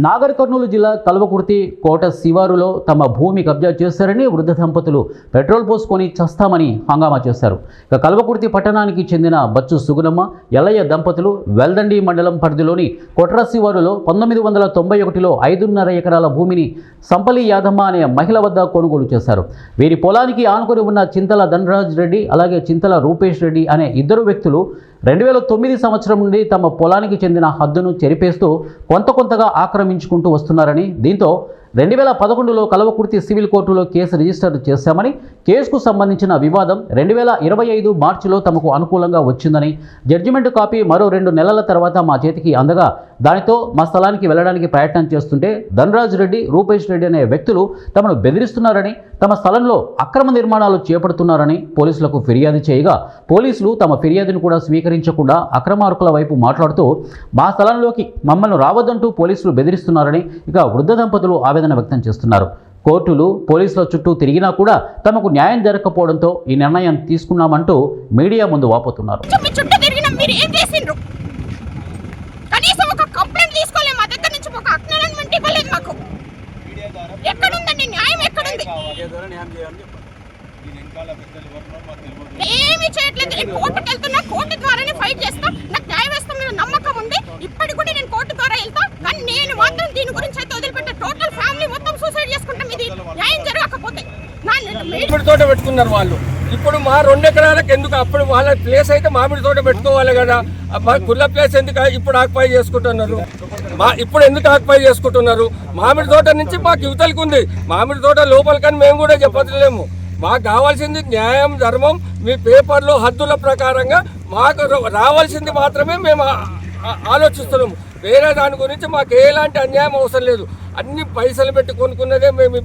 నాగర్ కర్నూలు జిల్లా కల్వకుర్తి కోట శివారులో తమ భూమి కబ్జా చేశారని వృద్ధ దంపతులు పెట్రోల్ పోసుకొని చస్తామని హంగామా చేశారు. ఇక కల్వకుర్తి పట్టణానికి చెందిన బచ్చు సుగుణమ్మ ఎల్లయ్య దంపతులు వెల్దండి మండలం పరిధిలోని కొట్ర శివారులో 1991లో 5.5 ఎకరాల భూమిని సంపలి యాదమ్మ అనే మహిళ వద్ద కొనుగోలు చేశారు. వీరి పొలానికి ఆనుకొని ఉన్న చింతల ధనరాజ్ రెడ్డి అలాగే చింతల రూపేష్ రెడ్డి అనే ఇద్దరు వ్యక్తులు 2009 సంవత్సరం నుండి తమ పొలానికి చెందిన హద్దును చెరిపేస్తూ కొంతగా ఆక్రమించుకుంటూ వస్తున్నారని, దీంతో 2011లో కల్వకుర్తి సివిల్ కోర్టులో కేసు రిజిస్టర్ చేశామని, కేసుకు సంబంధించిన వివాదం 2025 మార్చిలో తమకు అనుకూలంగా వచ్చిందని, జడ్జిమెంట్ కాపీ మరో 2 నెలల తర్వాత మా చేతికి అందగా దానితో మా స్థలానికి వెళ్ళడానికి ప్రయత్నం చేస్తుంటే ధనరాజ్ రెడ్డి, రూపేష్ రెడ్డి అనే వ్యక్తులు తమను బెదిరిస్తున్నారని, తమ స్థలంలో అక్రమ నిర్మాణాలు చేపడుతున్నారని పోలీసులకు ఫిర్యాదు చేయగా, పోలీసులు తమ ఫిర్యాదును కూడా స్వీకరించకుండా అక్రమార్కుల వైపు మాట్లాడుతూ మా స్థలంలోకి మమ్మల్ని రావద్దంటూ పోలీసులు బెదిరిస్తున్నారని ఇక వృద్ధ దంపతులు ఆవేదన వ్యక్తం చేస్తున్నారు. కోర్టులు పోలీసుల చుట్టూ తిరిగినా కూడా తమకు న్యాయం జరగకపోవడంతో ఈ నిర్ణయం తీసుకున్నామంటూ మీడియా ముందు వాపోతున్నారు. ఏమీ చేయట్లేదు. కోర్టుకు వెళ్తున్నా, కోర్టు ద్వారానే ఫైట్ చేస్తా. నాకు న్యాయం వేస్తాం మీద నమ్మకం ఉంది. ఇప్పటికి కూడా నేను కోర్టు ద్వారా వెళ్తా, కానీ నేను మాత్రం దీని గురించి అయితే వదిలిపెట్టా. టోటల్ ఫ్యామిలీ మొత్తం సూసైడ్ చేసుకుంటాం ఇది న్యాయం జరగకపోతే. మామిడి తోట పెట్టుకున్నారు వాళ్ళు. ఇప్పుడు మా 2 ఎకరాలకు ఎందుకు? అప్పుడు వాళ్ళ ప్లేస్ అయితే మామిడి తోట పెట్టుకోవాలి కదా. కుళ్ళ ప్లేస్ ఎందుకు ఇప్పుడు ఆక్యుపై చేసుకుంటున్నారు? ఇప్పుడు ఎందుకు ఆక్యుపై చేసుకుంటున్నారు? మామిడి తోట నుంచి మాకు యువతలకు ఉంది. మామిడి తోట లోపలికని మేము కూడా చెప్పలేము. మాకు కావాల్సింది న్యాయం, ధర్మం. మీ పేపర్లో హద్దుల ప్రకారంగా మాకు రావాల్సింది మాత్రమే మేము ఆలోచిస్తున్నాము. వేరే దాని గురించి మాకు ఎలాంటి అన్యాయం అవసరం లేదు. అన్ని పైసలు పెట్టి కొనుక్కున్నదే మేము